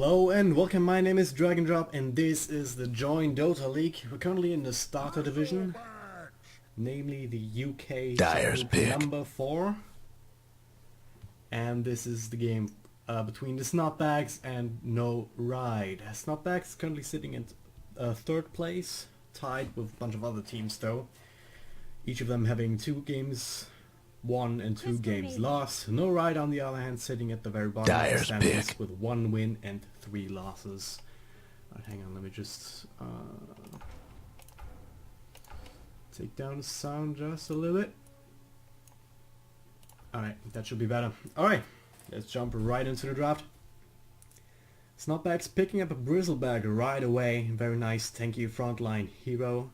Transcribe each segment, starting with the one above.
Hello and welcome, my name is dragondrop and this is the joinDOTALeague. We're currently in the starter division, namely the UK Dyer's pick. number 4. And this is the game between the Snotbagz and NoRide. Snotbagz is currently sitting in 3rd place, tied with a bunch of other teams though. Each of them having 2 games won and 2 games lost. NoRide on the other hand sitting at the very bottom of the standings with 1 win and 3 losses. Right, hang on, let me just take down the sound just a little bit. Alright, that should be better. Alright, let's jump right into the draft. Snotbagz picking up a bristleback right away. Very nice tanky frontline hero.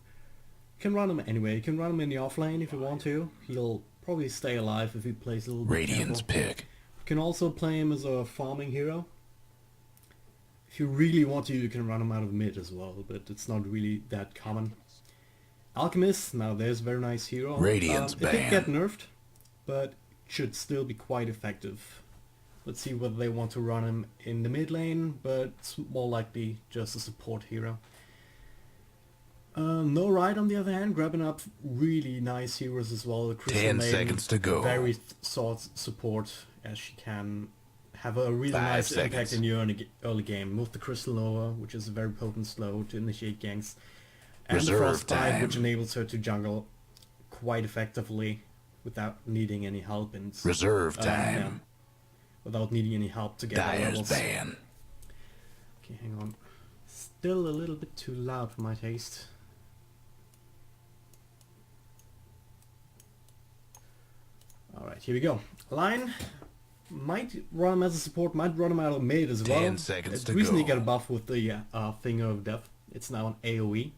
You can run him anyway. You can run him in the offlane if you want to. He'll probably stay alive if he plays a little bit Radiant's careful. pick. You can also play him as a farming hero. If you really want to, you can run him out of mid as well, but it's not really that common. Alchemist, now there's a very nice hero. Radiant's it did get nerfed, but should still be quite effective. Let's see whether they want to run him in the mid lane, but it's more likely just a support hero. NoRide on the other hand, grabbing up really nice heroes as well. 10 seconds to go. Very sort support as she can have a really nice impact in your early game. Move the Crystal Nova, which is a very potent slow to initiate ganks. And the Frostbite, which enables her to jungle quite effectively without needing any help. And Reserve time. Yeah, without needing any help to get the levels. Ban. Okay, hang on. Still a little bit too loud for my taste. Alright, here we go. Line might run him as a support, might run him out of mid as well. 10 seconds to go. Recently got a buff with the Finger of Death. It's now an AoE.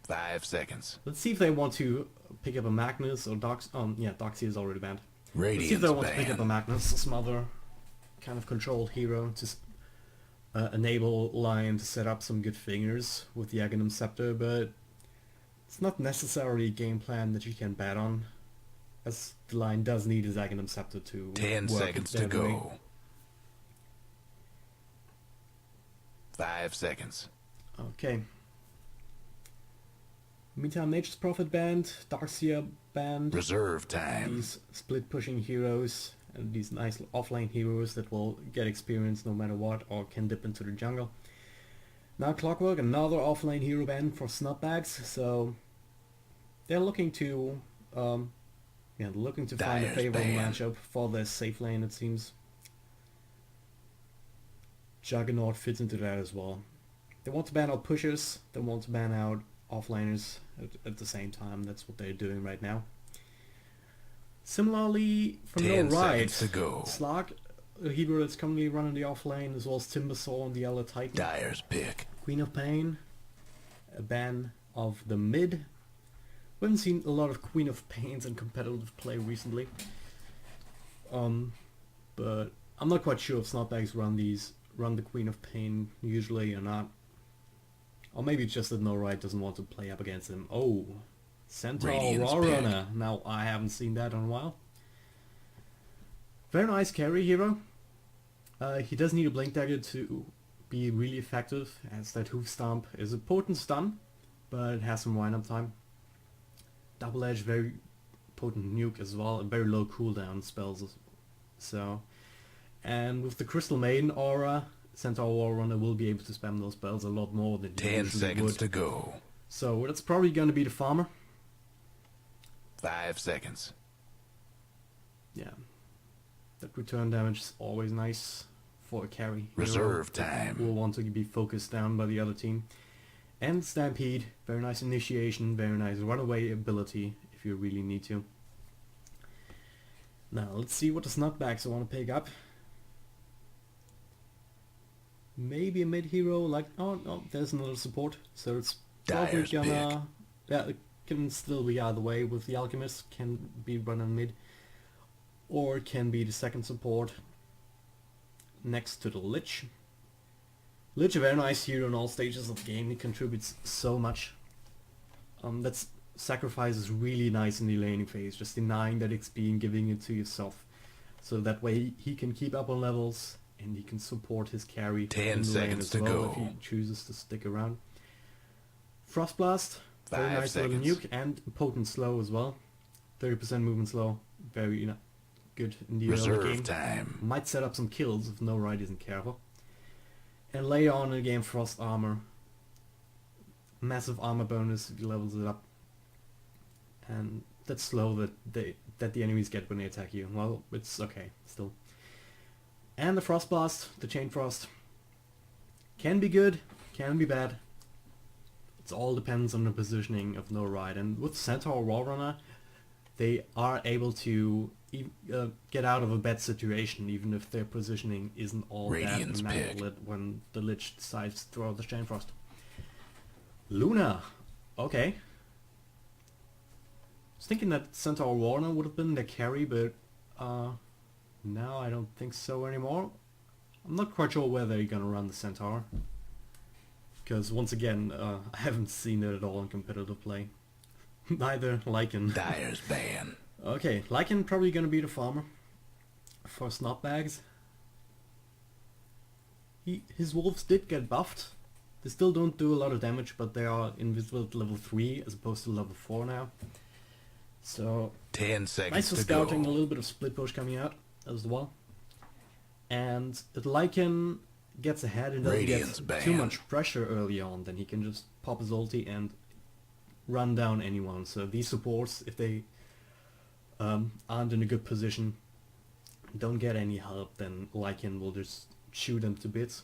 5 seconds. Let's see if they want to pick up a Magnus or Dox. Yeah, Doxy is already banned. Radiant's Let's see if they want to pick up a Magnus, some other kind of controlled hero to enable Lion to set up some good fingers with the Aghanim Scepter, but it's not necessarily a game plan that you can bet on, as the Lion does need his Aghanim Scepter to 10 work seconds to go. 5 seconds. Okay. Meantime, Nature's Prophet banned, Darkseer banned. Reserve time. These split pushing heroes and these nice offlane heroes that will get experience no matter what or can dip into the jungle. Now Clockwork, another offlane hero ban for Snotbagz, so they're looking to find a favorable matchup for their safe lane, it seems. Juggernaut fits into that as well. They want to ban out pushers, they want to ban out offlaners at the same time. That's what they're doing right now. Similarly, from NoRide, Slag, a hero that's currently running the offlane, as well as Timbersaw and the Elder Titan. Dyer's pick. Queen of Pain, a ban of the mid. We haven't seen a lot of Queen of Pains in competitive play recently. But I'm not quite sure if Snotbagz run the Queen of Pain usually or not. Or maybe it's just that NoRide doesn't want to play up against him. Oh, Centaur Raw Runner. Now, I haven't seen that in a while. Very nice carry hero. He does need a Blink Dagger to be really effective, as that Hoof Stomp is a potent stun, but it has some wind-up time. Double Edge, very potent nuke as well, and very low cooldown spells. So, and with the Crystal Maiden aura, Centaur War Runner will be able to spam those spells a lot more than 10 seconds to go. So that's probably going to be the farmer. 5 seconds. Yeah. That return damage is always nice for a carry. Reserve time. Will want to be focused down by the other team. And Stampede, very nice initiation, very nice runaway ability if you really need to. Now let's see what the Snotbagz want to pick up. Maybe a mid hero like oh, there's another support, so it's probably gonna it can still be either way. With the Alchemist, can be running mid, or it can be the second support next to the Lich. Lich, a very nice hero in all stages of the game. He contributes so much. That sacrifice is really nice in the laning phase, just denying that XP and giving it to yourself. So that way he can keep up on levels, and he can support his carry 10 in the lane seconds as to well go. if he chooses to stick around. Frost Blast, very 5 nice little seconds. nuke, and potent slow as well. 30% movement slow, very good in the early Reserve game. time. Might set up some kills if NoRide isn't careful. And later on in the game, Frost Armor. Massive armor bonus if he levels it up. And that's slow that the enemies get when they attack you. Well, it's okay, still. And the Frost Blast, the Chain Frost. Can be good, can be bad. It all depends on the positioning of NoRide. And with Centaur War Runner, they are able to get out of a bad situation, even if their positioning isn't all Radiant's that pick. immaculate when the Lich decides to throw the Chain Frost. Luna, okay. I was thinking that Centaur Warner would have been the carry, but now I don't think so anymore. I'm not quite sure where they're gonna run the Centaur, because once again, I haven't seen it at all in competitive play. Neither Lycan. Dire's ban. Okay, Lycan probably gonna be the farmer for Snotbagz. His wolves did get buffed. They still don't do a lot of damage, but they are invisible at level 3 as opposed to level 4 now. So 10 seconds nice for to scouting, a go. little bit of split push coming out as well. And if Lycan gets ahead and doesn't Radiant's get too banned. much pressure early on, then he can just pop his ulti and run down anyone. So these supports, if they aren't in a good position, don't get any help, then Lycan will just chew them to bits.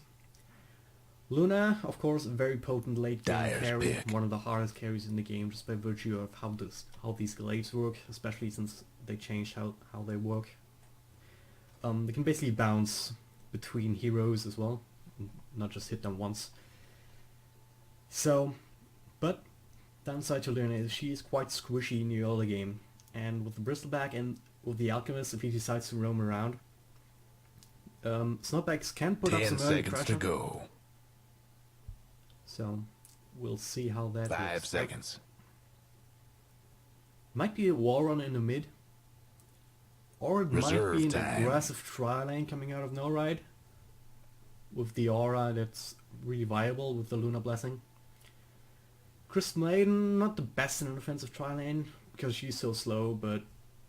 Luna, of course, a very potent late game Dire's carry, pick. one of the hardest carries in the game, just by virtue of how these glaives work, especially since they changed how they work. They can basically bounce between heroes as well, not just hit them once. So, but downside to Luna is she is quite squishy in the early game, and with the Bristleback and with the Alchemist, if he decides to roam around, Snotbagz can put up 10 some early seconds pressure. to go. So we'll see how that 5 works. seconds. Might be a war run in the mid, or it Reserve might be an time. aggressive tri lane coming out of NoRide with the aura that's really viable with the Lunar Blessing. Crystal Maiden, not the best in an offensive tri lane because she's so slow, but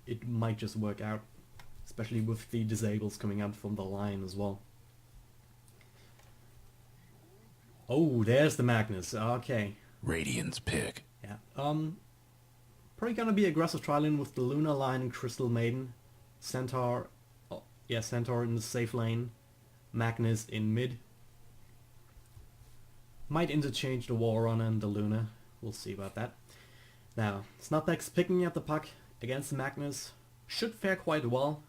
it might just work out, especially with the disables coming out from the line as well. Oh, there's the Magnus. Okay. Radiant's pick. Yeah. Probably gonna be aggressive tri-lane with the Luna line and Crystal Maiden. Centaur, oh, yeah, Centaur in the safe lane. Magnus in mid. Might interchange the War Runner and the Luna. We'll see about that. Now, Snotbagz picking up the puck against the Magnus. Should fare quite well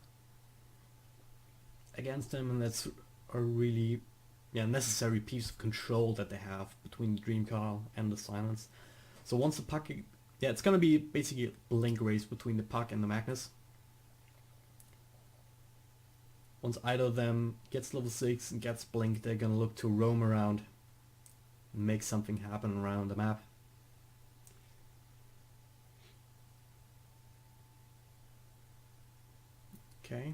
against him, and that's a really necessary piece of control that they have between the Dream Coil and the Silence. So once the puck, it's gonna be basically a blink race between the puck and the Magnus. Once either of them gets level 6 and gets blink, they're gonna look to roam around and make something happen around the map. Okay.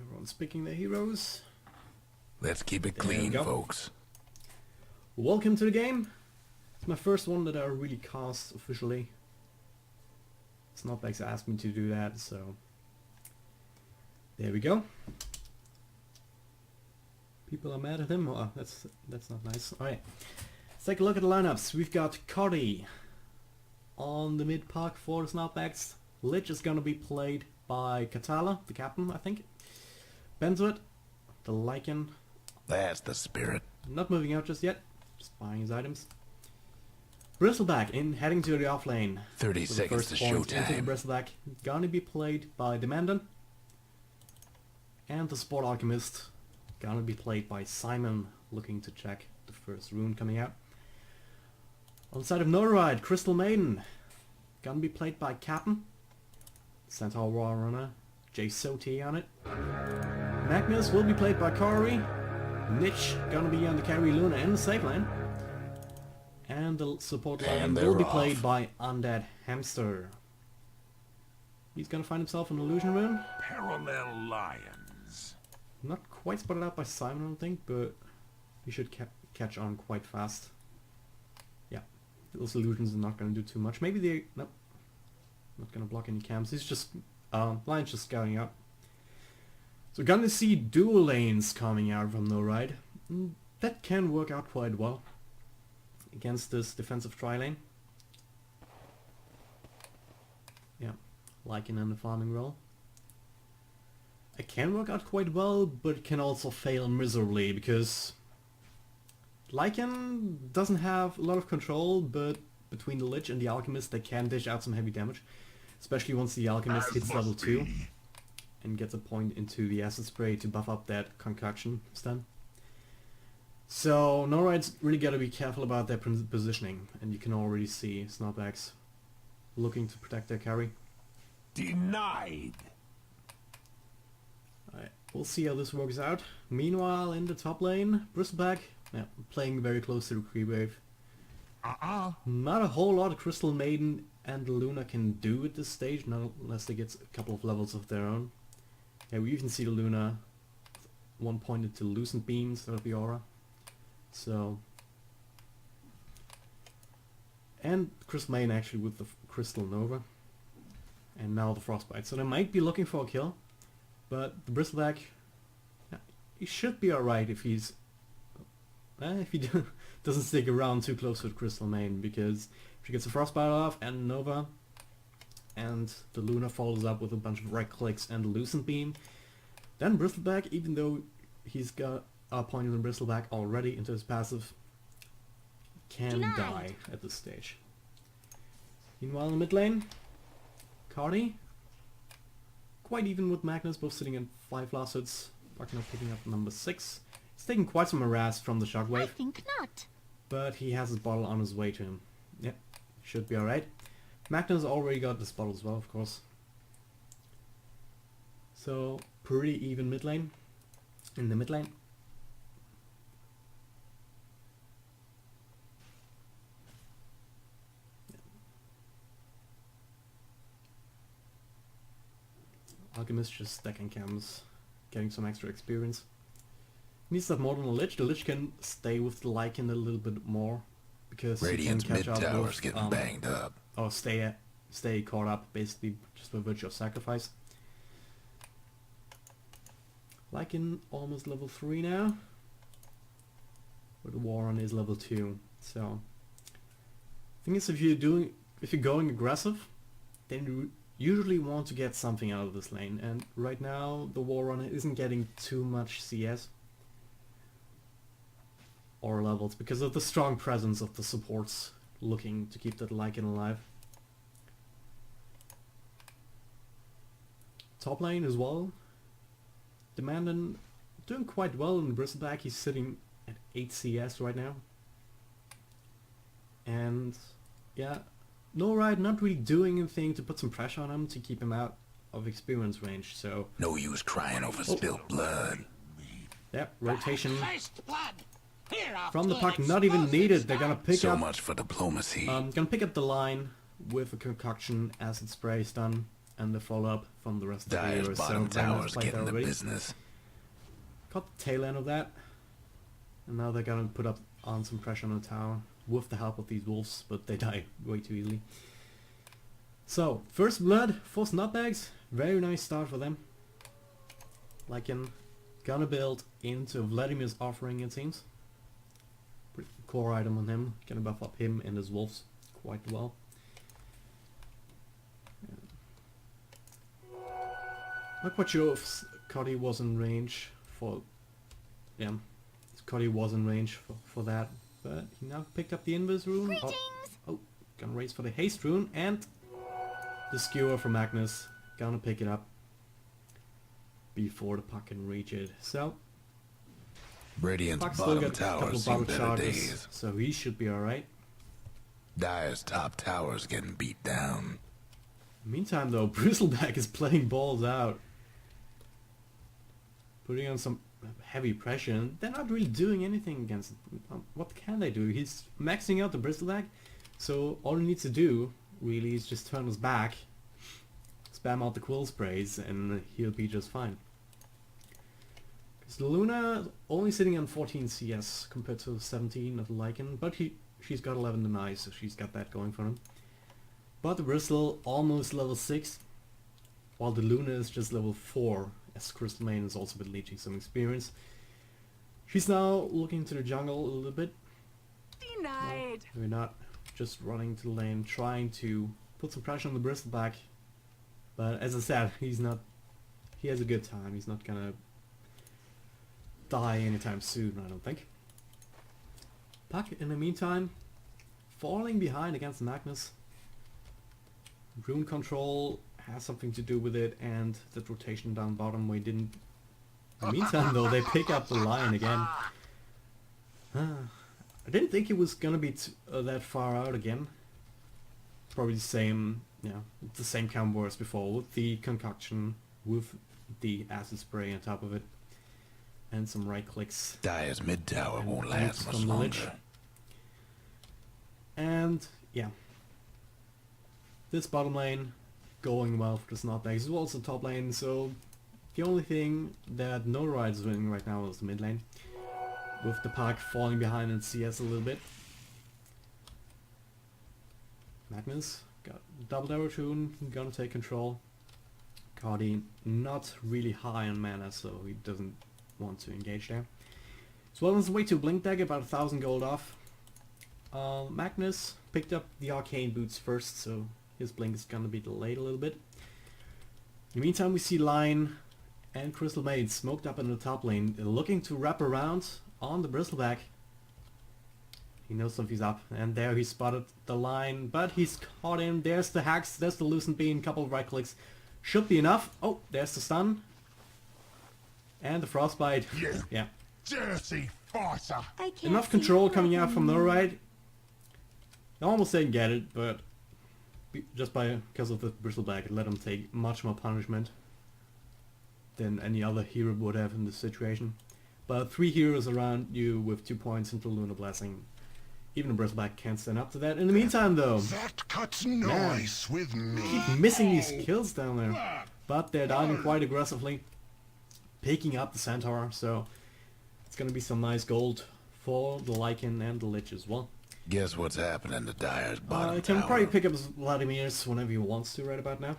Everyone's picking their heroes. Let's keep it There we clean, go. folks. Welcome to the game. It's my first one that I really cast officially. Snotbagz asked me to do that, so there we go. People are mad at him. Oh, that's not nice. All right, let's take a look at the lineups. We've got Cody on the mid park for the Snotbagz. Lich is gonna be played by Katala, the captain, I think. Benzoit, the Lycan. That's the spirit. Not moving out just yet. Just buying his items. Bristleback in heading to the off lane. 30 So the seconds first to point into the showtime. Bristleback gonna be played by Demandon. And the Sport Alchemist gonna be played by Simon, looking to check the first rune coming out. On the side of NoRide, Crystal Maiden gonna be played by Captain. Centaur War Runner, J Soti on it. Magnus will be played by Corey. Niche gonna be on the carry Luna in the safe lane. And the support line And will they're be off. played by Undead Hamster. He's gonna find himself an illusion rune. Parallel lions. Not quite spotted out by Simon, I don't think, but he should catch on quite fast. Yeah, those illusions are not gonna do too much. Maybe they... Nope. Not gonna block any camps. He's just... Lion's just scouting out. So gonna see dual lanes coming out from NoRide. That can work out quite well against this defensive tri-lane. Yeah, Lycan in the farming role. It can work out quite well, but it can also fail miserably, because Lycan doesn't have a lot of control, but between the Lich and the Alchemist they can dish out some heavy damage. Especially once the Alchemist hits level 2 and gets a point into the acid spray to buff up that concoction stun. So NoRide's really gotta be careful about their positioning, and you can already see Snotbagz looking to protect their carry. Denied. Alright, we'll see how this works out. Meanwhile, in the top lane, Bristleback, yeah, playing very close to the creep wave. Not a whole lot Crystal Maiden and Luna can do at this stage, not unless they get a couple of levels of their own. Yeah, we even see the Luna one pointed to Lucent Beam instead of the Aura. So... And Crystal Maiden actually with the Crystal Nova. And now the Frostbite. So they might be looking for a kill. But the Bristleback, yeah, he should be alright if he's... if he doesn't stick around too close with Crystal Maiden, because if he gets a Frostbite off and Nova, and the Luna follows up with a bunch of right clicks and a Lucent Beam, then Bristleback, even though he's got a point in the Bristleback already into his passive, can die at this stage. Meanwhile in the mid lane, Cardi, quite even with Magnus, both sitting at 5 last hits, Buckner picking up number 6. He's taking quite some harass from the shockwave. I think not. But he has his bottle on his way to him. Yep, should be alright. Magnus already got this bottle as well, of course. So, pretty even mid lane. In the mid lane. Alchemist just stacking cams, getting some extra experience. Needs that more than a Lich. The Lich can stay with the Lycan a little bit more, because Radiant's he can mid catch up tower's with, getting banged up. or stay caught up, basically just by virtue of sacrifice. Lycan almost level 3 now, but the Warren is level 2. So, thing is, if you're going aggressive, then you usually want to get something out of this lane, and right now the Warren isn't getting too much CS or levels because of the strong presence of the supports looking to keep that Lycan alive. Top lane as well. Demanding doing quite well in Bristleback. He's sitting at 8 CS right now. And yeah, NoRide not really doing anything to put some pressure on him to keep him out of experience range, so... No use crying over spilled blood. Yep, rotation from the puck, not even needed. They're gonna pick So up... much for diplomacy. gonna pick up the line with a concoction, acid spray stun, and the follow-up from the rest of the Dyer's heroes. bottom So tower's played getting the already. business. Caught the tail end of that. And now they're gonna put up on some pressure on the tower with the help of these wolves, but they die way too easily. So, first blood for Snotbagz. Very nice start for them. Lycan gonna build into Vladimir's offering, it seems. Pretty core item on him. Gonna buff up him and his wolves quite well. Not quite sure if Scotty was in range for... Yeah, Scotty was in range for that. But he now picked up the Invis rune. Oh, gonna race for the haste rune, and the skewer from Magnus. Gonna pick it up before the puck can reach it. So Radiant's puck still bottom got a couple tower's of seen bottle better charges, days. so he should be alright. Dyer's top tower's getting beat down. Meantime though, Bristleback is playing balls out. Putting on some heavy pressure, and they're not really doing anything against it. What can they do? He's maxing out the Bristleback, so all he needs to do really is just turn his back. His spam out the quill sprays and he'll be just fine. Because Luna only sitting on 14 CS compared to 17 of Lycan, but she's got 11 deny, so she's got that going for him. But the Bristle almost level 6, while the Luna is just level 4, as Crystal Main has also been leeching some experience. She's now looking to the jungle a little bit. Denied. We're not just running to the lane, trying to put some pressure on the Bristleback. But as I said, he has a good time. He's not gonna die anytime soon, I don't think. Puck, in the meantime, falling behind against Magnus. Rune control has something to do with it, and that rotation down bottom we didn't. In the meantime, though, they pick up the Lion again. I didn't think it was gonna be that far out again. Probably the same, the same combo as before, with the concoction, with the acid spray on top of it, and some right clicks. Dire's mid tower and won't ults last much from the Lich. longer. And yeah, this bottom lane going well for the Snotbagz as well as the top lane. So the only thing that NoRide is winning right now is the mid lane, with the Puck falling behind in CS a little bit. Magnus got double arrow tune, gonna take control. Cardi not really high on mana, so he doesn't want to engage there. So on his way to Blink Dagger, about 1,000 gold off. Magnus picked up the arcane boots first, so his blink is gonna be delayed a little bit. In the meantime, we see Lion and Crystal Maid smoked up in the top lane, looking to wrap around on the Bristleback. He knows something's up, and there he spotted the Lion, but he's caught in. There's the hacks, there's the Lucent Beam, couple of right clicks. Should be enough. Oh, there's the stun. And the Frostbite. Yeah. Dirty fighter. Enough control coming out from NoRide. I almost didn't get it, but just because of the Bristleback, it let him take much more punishment than any other hero would have in this situation. But 3 heroes around you with 2 points into Lunar Blessing. Even the Bristleback can't stand up to that. In the meantime, though, That cuts nice with me. keep missing these kills down there. But they're diving quite aggressively, picking up the Centaur, so it's gonna be some nice gold for the Lycan and the Lich as well. Guess what's happening to Dire's bottom I can tower? probably pick up Vladimir's whenever he wants to right about now.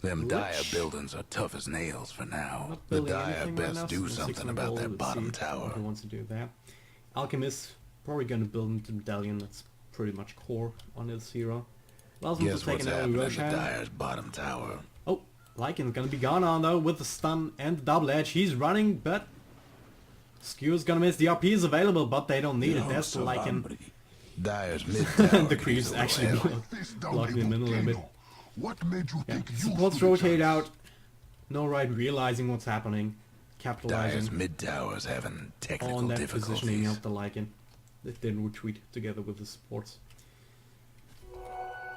Them Dire Lich. buildings are tough as nails for now. Not The building Dire anything right best now, do so something 600 about gold, that let's bottom see tower. what he wants to do there. Alchemist, probably gonna build into Medallion, that's pretty much core on his hero. Allows him to Guess take what's an early happening to Roshan. Dire's bottom tower? Oh, Lycan's gonna be gone on though with the stun and the double edge. He's running, but Skew's gonna miss. The RP is available, but they don't need it. There's the Lycan. Dire's mid tower. The creeps actually blocking the middle a bit. What made you Yeah, think you supports rotate out. NoRide realizing what's happening, Dire's capitalizing mid tower's having technical on that positioning difficulties. of the Lycan. They then retreat together with the supports.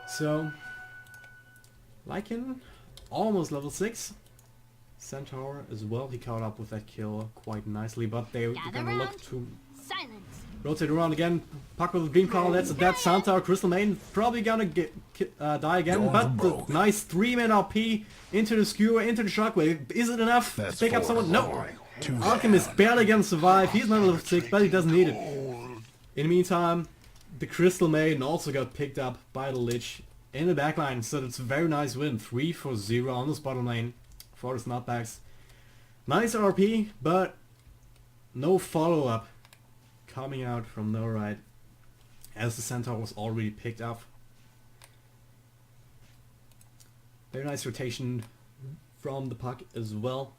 So, Lycan almost level 6. Centaur as well, he caught up with that kill quite nicely, but they're gonna look to Silence. rotate around again. Puck with the Dream Call, that's a dead Centaur. Crystal Maiden probably gonna die again, Going but the rogue. nice 3-man RP into the Skewer, into the Shockwave. Is it enough to That's pick up 4. someone? No! Two Alchemist down. barely gonna survive. He's not level 6, but he doesn't need it. In the meantime, the Crystal Maiden also got picked up by the Lich in the backline, so it's a very nice win. 3-0 on this bottom lane for the Snotbagz. Nice RP, but no follow-up coming out from NoRide, as the Centaur was already picked up. Very nice rotation from the Puck as well.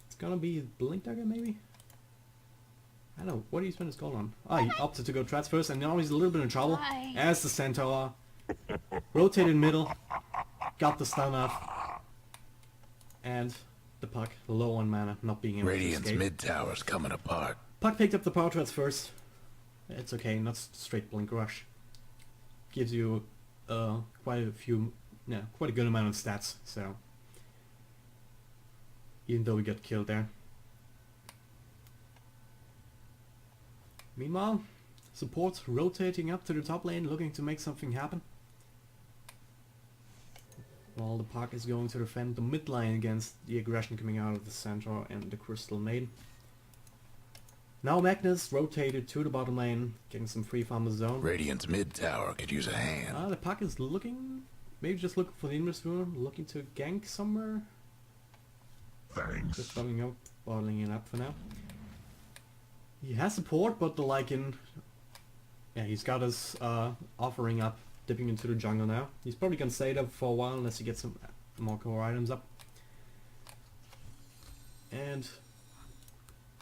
It's gonna be Blink Dagger maybe? I don't know, what do you spend his gold on? Ah, he opted to go Trats first, and now he's a little bit in trouble, Why? as the Centaur rotated middle, got the stun off, and the Puck low on mana, not being able to Radiant's escape. mid tower's coming apart. Puck picked up the power Trats first. It's okay, not straight Blink Rush. Gives you quite a good amount of stats, so even though we got killed there. Meanwhile, supports rotating up to the top lane, looking to make something happen. While the puck is going to defend the mid lane against the aggression coming out of the center and the Crystal Maiden. Now Magnus rotated to the bottom lane, getting some free farm of the zone. Radiant's mid tower could use a hand. The puck is looking, maybe just looking for the inverse, looking to gank somewhere. Thanks. Just bottling it up for now. He has support, but the Lycan, yeah, he's got his offering up, dipping into the jungle now. He's probably gonna stay there for a while unless he gets some more core items up. And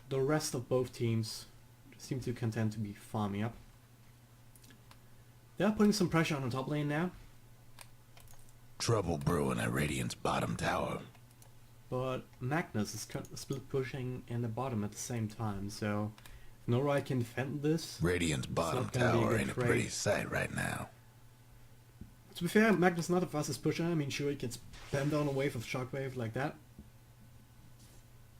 the rest of both teams seem to content to be farming up. They're putting some pressure on the top lane now. Trouble brewing at Radiant's bottom tower. But Magnus is split pushing in the bottom at the same time, so if NoRide can defend this. Radiant's bottom tower ain't a pretty sight right now. To be fair, Magnus is not the fastest pusher. I mean, sure, he can spam down a wave of shockwave like that.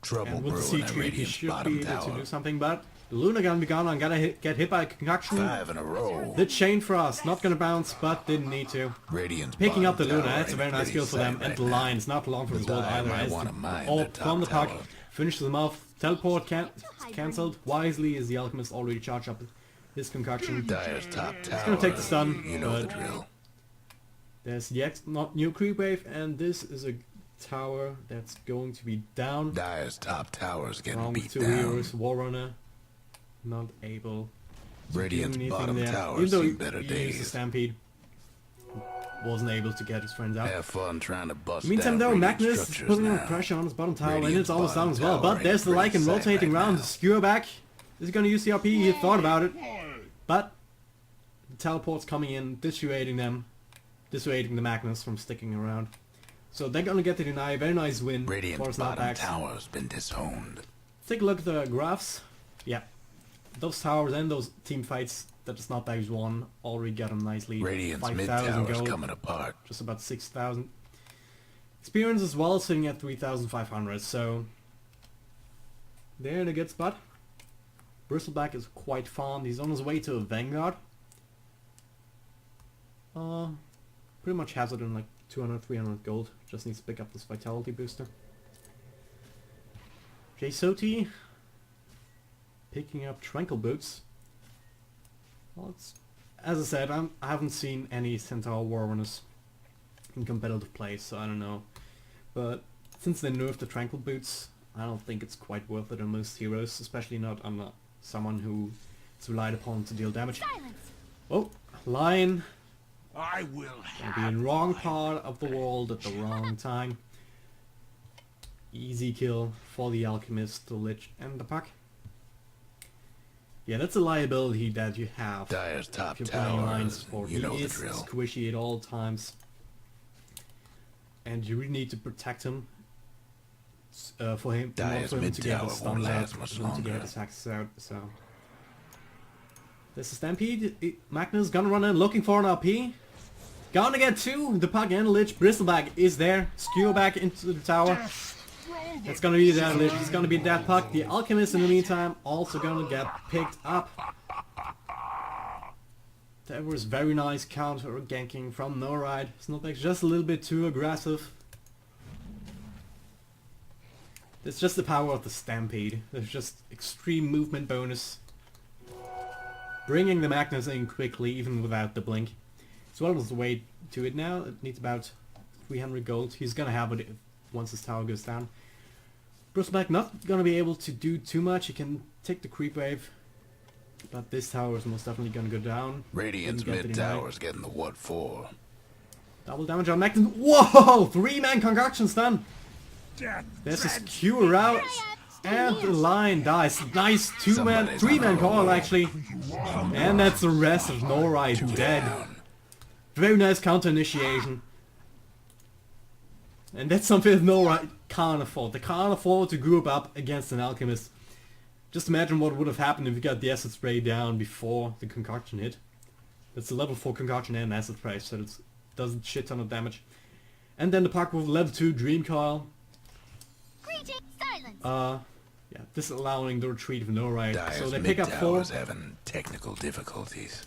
Trouble And with the brewing at C3 he Radiant's should bottom be able to tower. do something, but Luna gonna be gone and gotta get hit by a concoction. 5 in a row. The chain frost, not gonna bounce, but didn't need to. Radiant's Picking up the bottom Luna, tower that's a ain't very nice pretty skill for them. sight And right the now. Lion's not long for The his hold Lion either. might As wanna the mine orb the from the top puck tower. finishes them off. Teleport cancelled. Wisely as the Alchemist already charged up his concoction. Dyer's top tower. gonna take the stun, You know the but- drill. There's the new creep wave, and this is a tower that's going to be down. Dyer's top tower's getting Along with beat two down. heroes, Warrunner not able to Radiant's do anything bottom there. tower's Even though seen better he used the days. Stampede, wasn't able to get his friends out. Have fun trying to bust In the meantime down though, Radiant Magnus is structures putting now. pressure on his bottom tower, and Radiant's it's almost down bottom as well. tower But there's the ain't pretty Lycan sight rotating right around, now. skewer back. Is he gonna use the RP? He thought about it. But the teleport's coming in, dissuading the Magnus from sticking around. So they're gonna get the deny. Very nice win for Radiant's bottom Snotbagz. tower's been disowned. Take a look at the graphs. Yeah, those towers and those team fights that the Snotbagz won already got them nicely. Radiant's mid 5,000 tower's gold, coming apart. just about 6,000. Experience as well, sitting at 3,500. So they're in a good spot. Bristleback is quite farmed. He's on his way to a Vanguard. Pretty much has it in like 200, 300 gold. Just needs to pick up this vitality booster. joinDOTAleague picking up Tranquil Boots. Well, it's, as I said, I haven't seen any Centaur Warrunners in competitive play, so I don't know. But since they nerfed the Tranquil Boots, I don't think it's quite worth it on most heroes, especially not on someone who is relied upon to deal damage. Silence. Oh, Lion. I will Gonna be in wrong part of the world at the wrong time. Easy kill for the Alchemist, the Lich, and the puck. Yeah, that's a liability that you have Dyer's top if you're playing tower. Alliance support. You know He the is drill. squishy at all times. And you really need to protect him for him, in order Dyer's for him mid to get tower the won't stuns out, last much for him to get longer. his axes out, so... There's a Stampede. Magnus gonna run in looking for an RP. Gonna get two. The puck and Lich. Bristleback is there. Skewer back into the tower. It's gonna be that Lich. It's gonna be that puck. The Alchemist in the meantime also gonna get picked up. That was very nice counter ganking from NoRide. Snotbagz just a little bit too aggressive. It's just the power of the Stampede. There's just extreme movement bonus. Bringing the Magnus in quickly, even without the blink. As well as the way to it now. It needs about 300 gold. He's gonna have it once his tower goes down. Bristleback not gonna be able to do too much. He can take the creep wave. But this tower is most definitely gonna go down. Radiant's Didn't get mid the deny. tower's getting the what for. Double damage on Magnus. Whoa! 3-man concoction stun! death. There's a skewer out. And the line dies. Nice 2-man, Somebody's 3-man on a call roll. actually. And that's the rest of NoRide dead. Down. Very nice counter initiation. And that's something that NoRide can't afford. They can't afford to group up against an Alchemist. Just imagine what would have happened if you got the acid spray down before the concoction hit. That's a level 4 concoction and acid spray, so it does a shit ton of damage. And then the puck with level 2 Dream Coil. Greeting. Silence. Yeah, disallowing the retreat of NoRide. Dyer's So they mid pick up 4. tower's having technical difficulties.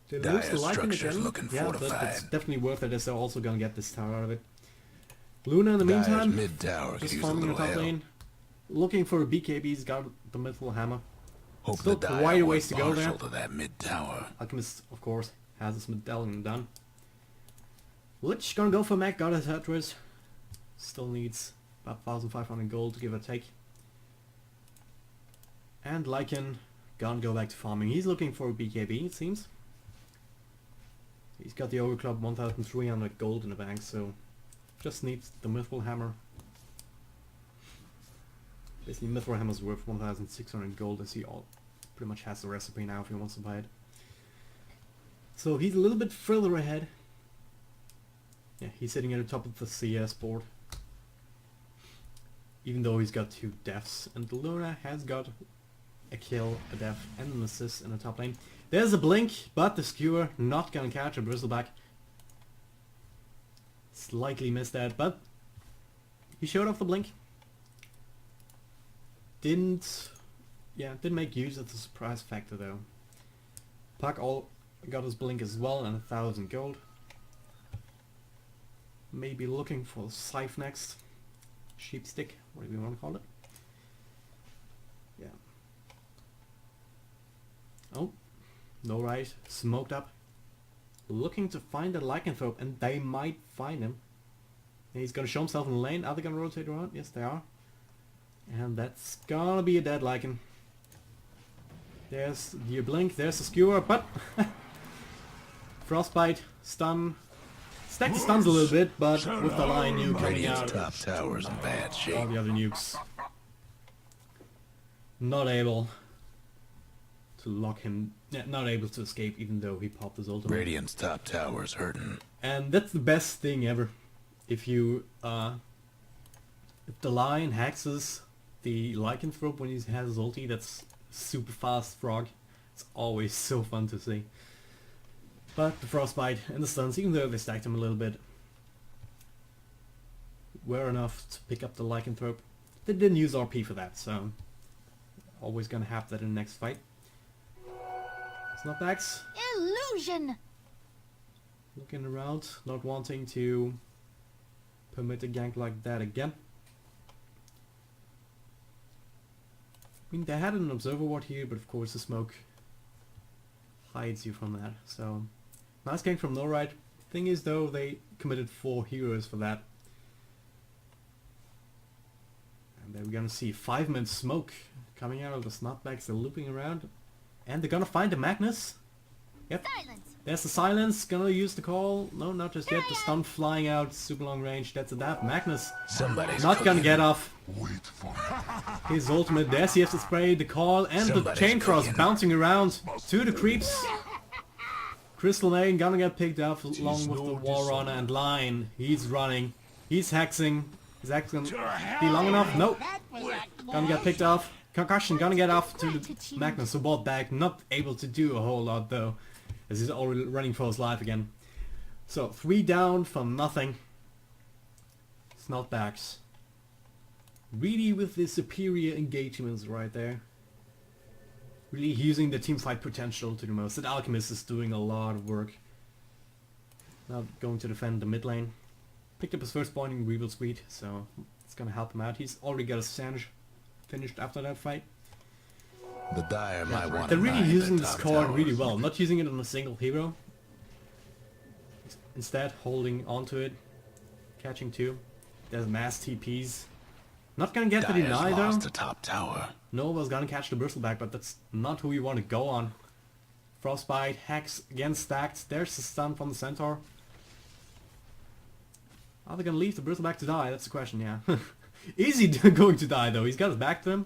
They lose Dyer's the Lycan structure's again. looking Yeah, but it's fortified. definitely worth it as they're also gonna get this tower out of it. Luna in the Dire's meantime, mid tower could just use a farming in the little top help. lane. Looking for a BKB, he's got the mythical hammer. Hope Still the quite Dire a was ways to go there. partial to that mid tower. Alchemist, of course, has his medallion done. Lich gonna go for Mech, got his headrest. Still needs about 1,500 gold to give or take. And Lycan gonna go back to farming. He's looking for a BKB, it seems. He's got the Overclock 1,300 gold in the bank, so just needs the Mythril Hammer. Basically, Mythril Hammer's worth 1,600 gold, as he pretty much has the recipe now if he wants to buy it. So he's a little bit further ahead. Yeah, he's sitting at the top of the CS board. Even though he's got 2 deaths, and Luna has got a kill, a death, and an assist in the top lane. There's a blink, but the skewer not gonna catch a bristleback. Slightly missed that, but he showed off the blink. Didn't make use of the surprise factor though. Puck all got his blink as well and 1,000 gold. Maybe looking for Scythe next. Sheepstick, whatever you want to call it. Yeah. Oh, NoRide smoked up. Looking to find a lycanthrope, and they might find him. And he's gonna show himself in the lane. Are they gonna rotate around? Yes, they are. And that's gonna be a dead lycan. There's the blink, there's the skewer, but frostbite, stun. Stack the stuns a little bit, but with the lion nuke coming Radiant's out, top tower's in bad all shape. the other nukes not able to lock him, not able to escape, even though he popped his ultimate. Radiant's top tower's hurting. And that's the best thing ever. If you if the lion hexes the lycanthrope when he has his ulti, that's super fast frog. It's always so fun to see. But the frostbite and the stuns, even though they stacked him a little bit, were enough to pick up the lycanthrope. They didn't use RP for that, so always gonna have that in the next fight. Snotbagz Illusion! looking around, not wanting to permit a gank like that again. I mean, they had an observer ward here, but of course the smoke hides you from that. So nice gank from NoRide. Thing is though, they committed 4 heroes for that. And then we're gonna see 5-minute smoke coming out of the Snotbagz. They're looping around. And they're gonna find the Magnus. Yep. Silence! There's the silence, gonna use the call. No, not just yet. The stun flying out, super long range. That's a dab. Magnus Somebody's not gonna cooking. get off Wait for his ultimate. There's the spray, the call, and Somebody's the chain cross cooking. bouncing around to the creeps. Crystal Main gonna get picked up along with the War Runner and Line. He's running. He's hexing. Is that gonna be long enough? Nope. Gonna get picked off. Concussion gonna get off to the Magnus, who bought back. Not able to do a whole lot though, as he's already running for his life again. So 3 down from nothing. Snotbagz really with the superior engagements right there. Really using the teamfight potential to the most. That Alchemist is doing a lot of work. Now going to defend the mid lane. Picked up his first point in Reveal Suite, so it's gonna help him out. He's already got a Sange finished after that fight. The Dire might want They're to really mine using the this top card towers. really well. Not using it on a single hero. Instead holding onto it. Catching 2. There's mass TPs. Not gonna get the Dire's deny lost though. the top tower. Nova's gonna catch the bristleback, but that's not who we want to go on. Frostbite, Hex, again stacked. There's the stun from the Centaur. Are they gonna leave the bristleback to die? That's the question, yeah. Is he going to die though? He's got his back to him.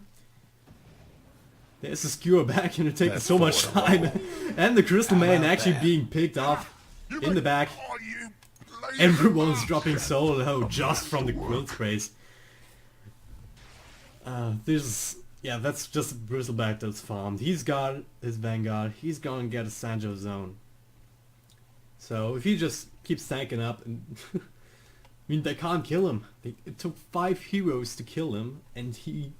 There's the skewer back and it takes That's so much time. And the Crystal How Main about actually that? being picked off in the back. all you lazy Everyone's dropping so low just from the quilt sprays. Yeah, that's just a bristleback that's farmed. He's got his Vanguard. He's gonna get a Sanjo zone. So if he just keeps tanking up, and I mean they can't kill him. It took 5 heroes to kill him, and he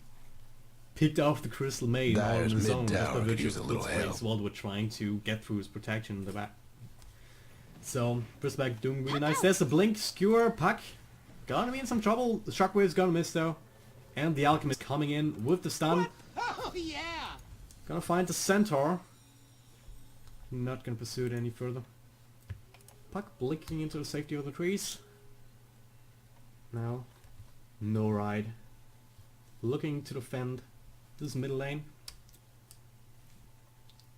picked off the Crystal Maid all on Dire's his own mid-tower with the could use virtual a little quilt sprays help. while they were trying to get through his protection in the back. So bristleback doing really nice. There's a blink, skewer, puck. gonna be in some trouble. The Shockwave's gonna miss though. And the Alchemist coming in with the stun. Oh yeah! Gonna find the Centaur. Not gonna pursue it any further. Puck blinking into the safety of the trees. Now, NoRide. Looking to defend this middle lane.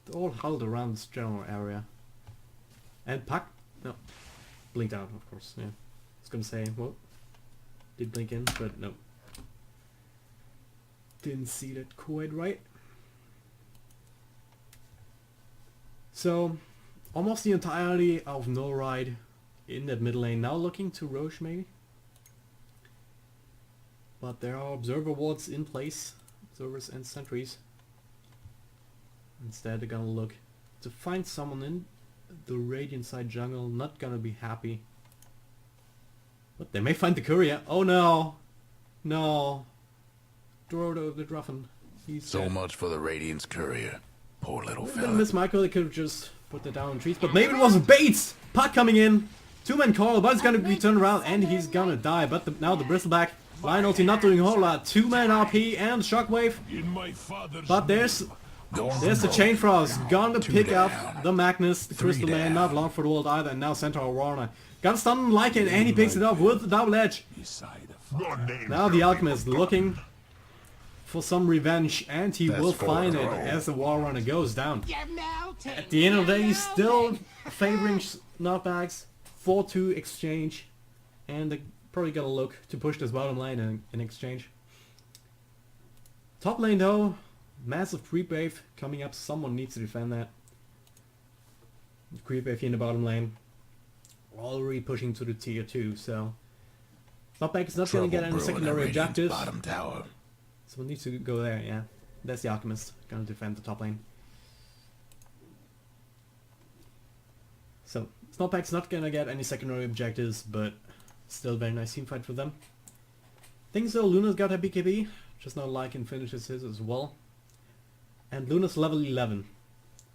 They're all huddled around this general area. And Puck, no, blinked out of course, yeah. I was gonna say, well, did blink in, but no. Didn't see that quite right. So, almost the entirety of NoRide in that middle lane. Now looking to Roche maybe. But there are observer wards in place. Observers and sentries. Instead they're gonna look to find someone in the Radiant side jungle. Not gonna be happy. But they may find the courier. Oh no! No! Drodo the Druffin. He's So dead. much for the Radiant's courier. Poor little Then fella. Miss Michael, they could have just put that down in trees, but maybe it wasn't Bates! Puck coming in, two-man call, but it's gonna be turned around and he's gonna die. But now the Bristleback, line ulti not doing a whole lot, two-man RP and Shockwave. In my father's But there's the Chain Frost, gonna pick up the Magnus, the Crystal Man, not long for the world either, and now Centaur Warner. Gonna stun Lycan and he picks it up with the double edge. Your name Now the Alchemist looking for some revenge, and he will S.4 find it throw. as the War Runner goes down. You're melting! At the end of the day, he's still favoring Snotbagz, 4-2 exchange, and they're probably gonna look to push this bottom lane in exchange. Top lane though, massive creep wave coming up, someone needs to defend that. Creep wave in the bottom lane, already pushing to the tier 2, so Snotbagz is not gonna get any Trouble brewing at secondary Radiant's objectives. bottom tower. Someone needs to go there, yeah. That's the Alchemist, gonna defend the top lane. So, Snotbagz not gonna get any secondary objectives, but still very nice team fight for them. Things though, Luna's got her BKB, just not Lycan finishes his as well. And Luna's level 11.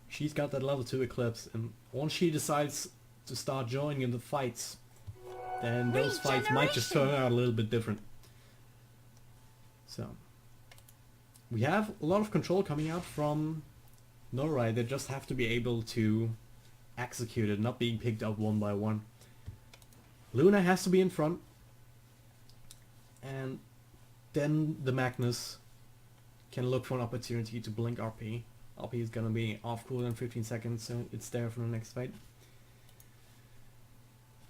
She's got that level 2 Eclipse, and once she decides to start joining in the fights, then those fights might just turn out a little bit different. So, we have a lot of control coming out from NoRide. They just have to be able to execute it, not being picked up one by one. Luna has to be in front, and then the Magnus can look for an opportunity to blink RP. RP is gonna be off cooldown in 15 seconds, so it's there for the next fight.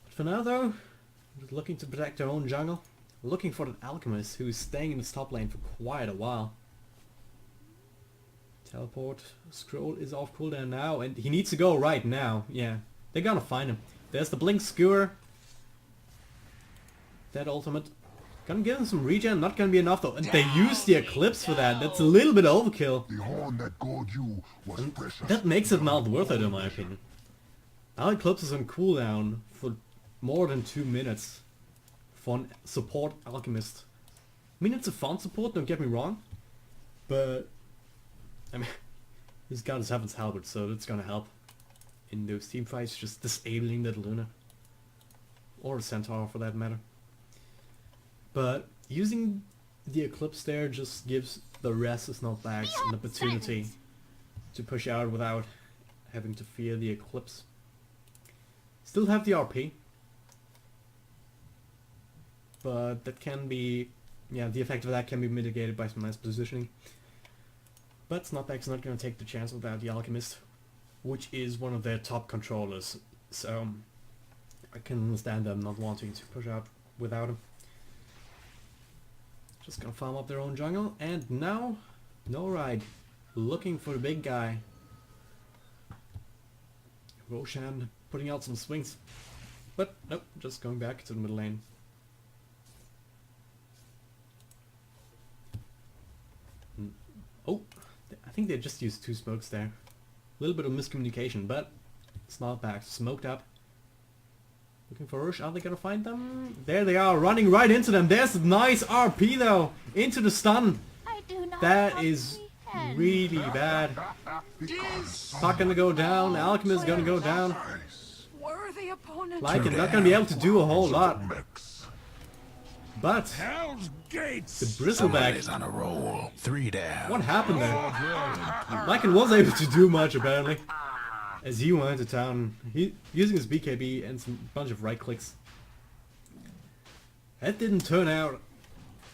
But for now though, just looking to protect their own jungle. Looking for an Alchemist who's staying in this top lane for quite a while. Teleport scroll is off cooldown now, and he needs to go right now. Yeah, they're gonna find him. There's the blink skewer. That ultimate. Gonna give him some regen, not gonna be enough though. And they use the Eclipse for that. That's a little bit overkill. The horn that gored you was precious. That makes it not worth it in my opinion. Our Eclipse is on cooldown for more than 2 minutes. For an support Alchemist. I mean, it's a fun support, don't get me wrong. But, I mean, he's got his Heaven's Halberd, so that's gonna help in those team fights, just disabling that Luna. Or a Centaur for that matter. But, using the Eclipse there just gives the rest of Snotbagz an opportunity to push out without having to fear the Eclipse. Still have the RP. But that can be, yeah, the effect of that can be mitigated by some nice positioning. But Snotbagz not going to take the chance without the Alchemist, which is one of their top controllers. So I can understand them not wanting to push out without him. Just gonna farm up their own jungle, and now NoRide looking for the big guy. Roshan putting out some swings, but nope, just going back to the middle lane. Oh, I think they just used 2 smokes there. A little bit of miscommunication, but Snotbagz smoked up. Looking for Rush, are they gonna find them? There they are, running right into them. There's a nice RP though, into the stun. I do not That is comprehend. really bad. Puck gonna go down, Alchemist gonna go down. Nice. Worthy opponent. Lycan not gonna be able to do a whole lot. Mix. But Hell's Gates. the bristleback, Somebody's on a roll. 3 down. what happened there? Lycan was able to do much apparently, as he went to town, using his BKB and some bunch of right clicks. That didn't turn out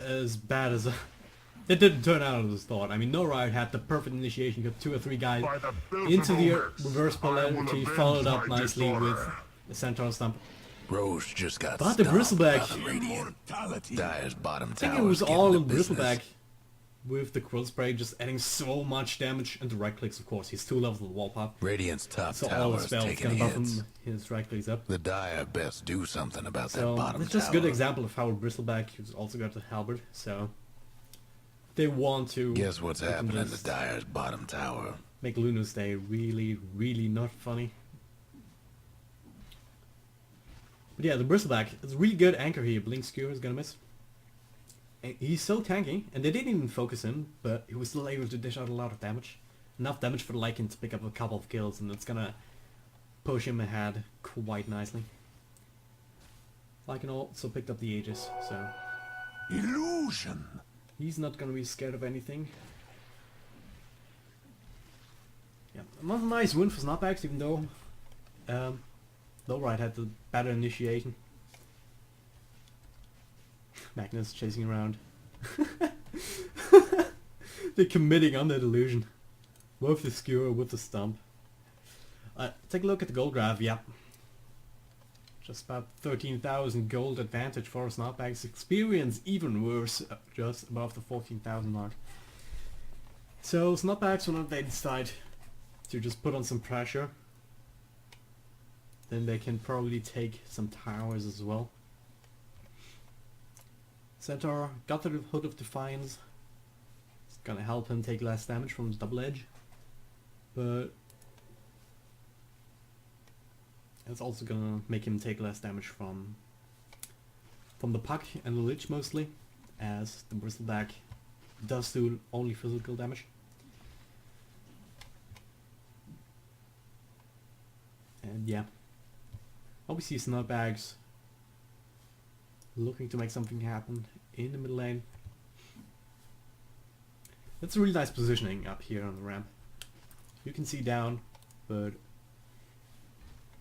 as bad as it didn't turn out as thought. I mean, NoRide had the perfect initiation, got 2 or 3 guys into the reverse polarity, followed up nicely with the Centaur stump. Rose just got But the bristleback, Dyer's bottom I think tower. it was all on bristleback with the quill spray just adding so much damage, and the right clicks, of course. He's 2 levels of the wall pop, Radiant's top so all tower the is spells taking can buff hits. him his right clicks up. The Dyer best do something about that So bottom it's just a tower. good example of how bristleback has also got the halberd. So they want to Guess what's they can happening to just Dyer's bottom tower? make Luna's day really, really not funny. But yeah, the bristleback is a really good anchor here. Blink Skewer is gonna miss. And he's so tanky, and they didn't even focus him, but he was still able to dish out a lot of damage. Enough damage for the Lycan to pick up a couple of kills, and it's gonna push him ahead quite nicely. Lycan also picked up the Aegis, so Illusion. he's not gonna be scared of anything. Yeah, another nice win for Snotbagz, even though NoRide had the better initiation. Magnus chasing around. They're committing on that illusion. With the skewer, with the stump. Take a look at the gold graph, yeah. Just about 13,000 gold advantage for Snotbagz. Experience even worse, just above the 14,000 mark. So Snotbagz, when they decide to just put on some pressure, then they can probably take some towers as well. Centaur got the Hood of Defiance. It's gonna help him take less damage from the double edge, but it's also gonna make him take less damage from the puck and the lich mostly, as the bristleback does do only physical damage. And yeah, obviously Snotbagz looking to make something happen in the mid lane. That's a really nice positioning up here on the ramp. You can see down, but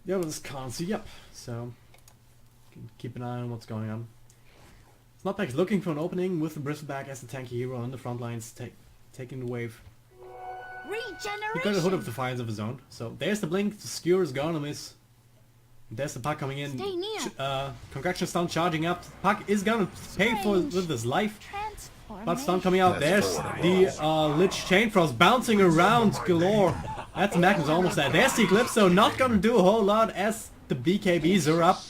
the others can't see up, so you can keep an eye on what's going on. Snotbagz looking for an opening with the bristleback as the tanky hero on the front lines, taking the wave. He got a Hood of Defiance of his own, so there's the blink, the skewer is gonna miss. There's the puck coming in. Stay near. Concoction stun charging up. Puck is gonna pay for with his life. But stun coming out. That's There's the Lich Chain Frost bouncing around galore. That's Magnus almost there. There's the Eclipse, so not gonna do a whole lot as the BKBs are up.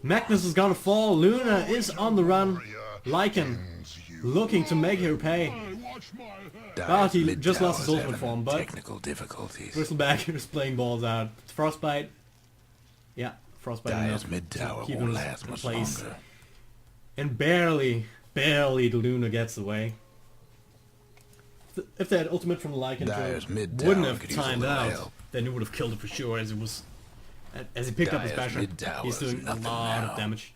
Magnus is gonna fall. Luna is on the run. Lycan looking to make her pay. Dyer's he mid just lost his tower's ultimate having form, but technical difficulties. Bristleback is playing balls out. Frostbite. Yeah, Frostbite Dyer's enough mid to tower keep won't him last in much place. longer. And barely the Luna gets away. If they had ultimate from the Lycan Dyer's mid wouldn't tower have could use a timed little out, help. then he would have killed it for sure, as he picked up his Dyer's basher. mid tower He's is doing a nothing lot now. of damage.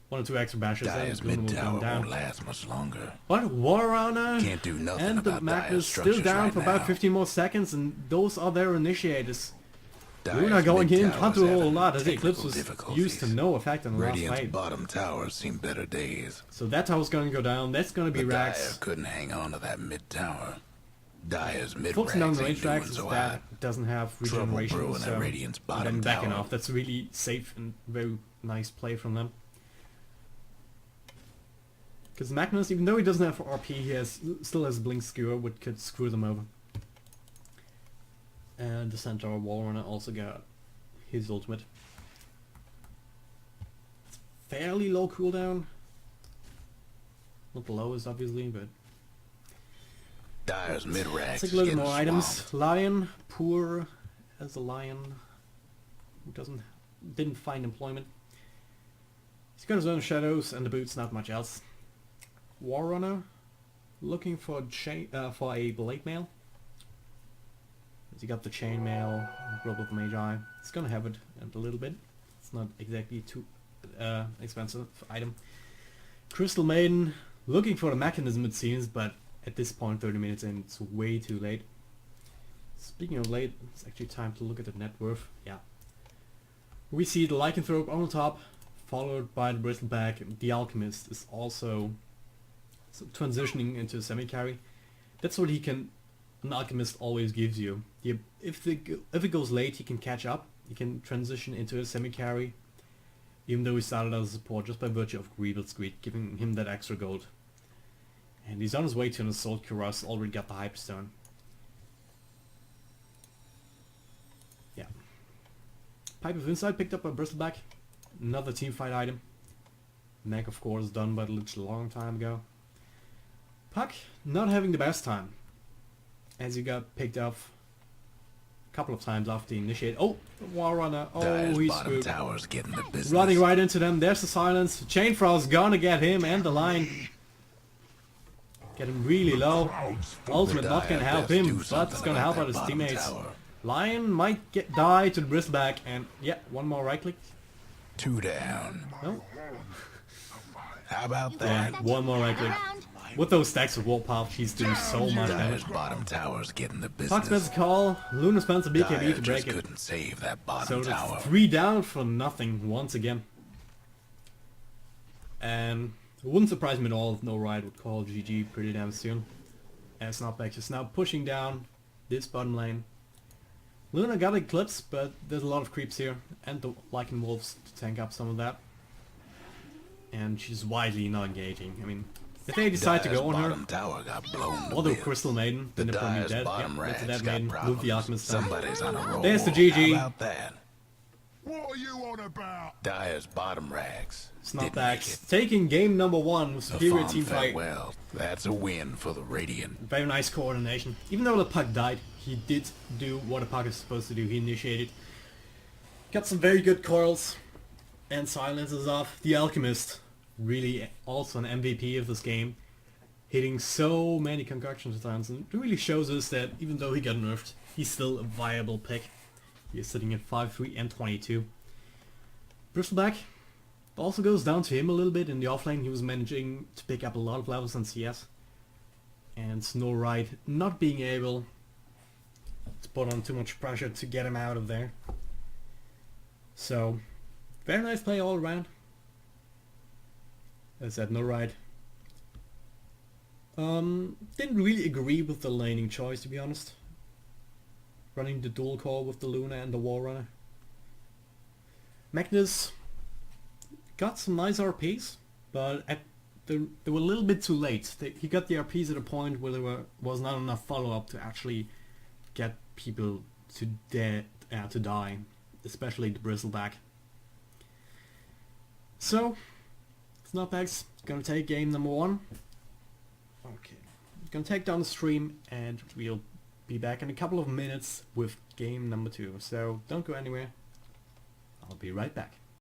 1 or 2 extra bashers, Dyer's and Luna mid will come tower down. won't last much longer. But Warrunner Can't do nothing and the about Magnus Dyer's still structures down right for about now. 15 more seconds, and those are their initiators. Dyer's Luna going mid in, tower's can't do a whole having lot, as the technical Eclipse was difficulties. used to no effect on the last Radiant's fight. bottom tower's seen better days. So that tower's going to go down, that's going to be But Dyer Rax. couldn't hang on to that mid tower. Dyer's mid Focusing on racks the ain't range doing tracks is so that high. doesn't have Trouble regeneration, brewing so at Radiant's and bottom then backing tower. off. That's really safe and very nice play from them. Because Magnus, even though he doesn't have RP, he still has Blink Skewer, which could screw them over. And the Centaur Warrunner also got his ultimate. It's fairly low cooldown. Not the lowest, obviously, but Dyer's mid racks let's take is a look at getting more items. swamped. Lion, poor as a lion, who didn't find employment. He's got his own shadows and the boots, not much else. Warrunner, looking for a blade mail. He got the chainmail, Robe of the Magi. He's gonna have it in a little bit. It's not exactly too expensive item. Crystal Maiden looking for the mechanism, it seems, but at this point, 30 minutes in, it's way too late. Speaking of late, it's actually time to look at the net worth. Yeah. We see the Lycanthrope on the top, followed by the Bristleback. The Alchemist is also transitioning into a semi-carry. That's what an Alchemist always gives you. If it goes late, he can catch up. He can transition into a semi-carry, even though he started as a support just by virtue of Greevil's Greed, giving him that extra gold. And he's on his way to an Assault Cuirass, already got the Hyperstone. Yeah. Pipe of Insight picked up by Bristleback. Another teamfight item. Mech, of course, done by the Lich a long time ago. Puck not having the best time, as he got picked up a couple of times after he initiated. Oh, War Runner. Oh, he's screwed. Tower's getting the business. Running right into them. There's the silence. Chainfrow's gonna get him and the line. Get him really low. Ultimate not gonna help him, but it's gonna help out his teammates. Lion might die to the Bristleback, and yeah, one more right click. 2 down. No. How about Yeah, that? one more right click. With those stacks of Warpath, he's doing so much Dyer's damage. bottom tower's getting the Puck spends business. a call. Luna spends a BKB Dyer to just break it. couldn't save that So bottom tower. that's 3 down for nothing once again. And it wouldn't surprise me at all if NoRide would call GG pretty damn soon. As Snotbagz is now pushing down this bottom lane. Luna got Eclipse, but there's a lot of creeps here, and the Lycan Wolves to tank up some of that. And she's widely not engaging. I mean, if they decide to Dyer's go on her, bottom tower got blown to or the bits. Crystal Maiden, The then they're probably Dyer's dead. bottom Yeah, that's a rag's dead got maiden. problems. Move the Alchemist down. Somebody's on a roll. There's the GG. How about that? What are you on about? Dyer's bottom rags. Didn't make it. Snotbagz taking game number 1 with The superior farm team felt fight. well. That's a win for the Radiant. Very nice coordination. Even though the puck died, he did do what a puck is supposed to do. He initiated. Got some very good coils and silences off. The Alchemist, really also an MVP of this game, hitting so many concoctions at times, and it really shows us that even though he got nerfed, he's still a viable pick. He is sitting at 5-3 and 22. Bristleback also goes down to him a little bit in the offlane. He was managing to pick up a lot of levels on CS. And NoRide not being able to put on too much pressure to get him out of there. So, very nice play all around. As I said, NoRide. Didn't really agree with the laning choice, to be honest. Running the dual core with the Luna and the War Runner. Magnus got some nice RPs, but they were a little bit too late. He got the RPs at a point where there was not enough follow-up to actually get people to die, especially the Bristleback. So, Snotbagz gonna take game number 1. Okay, gonna take down the stream, and we'll be back in a couple of minutes with game number 2. So don't go anywhere. I'll be right back.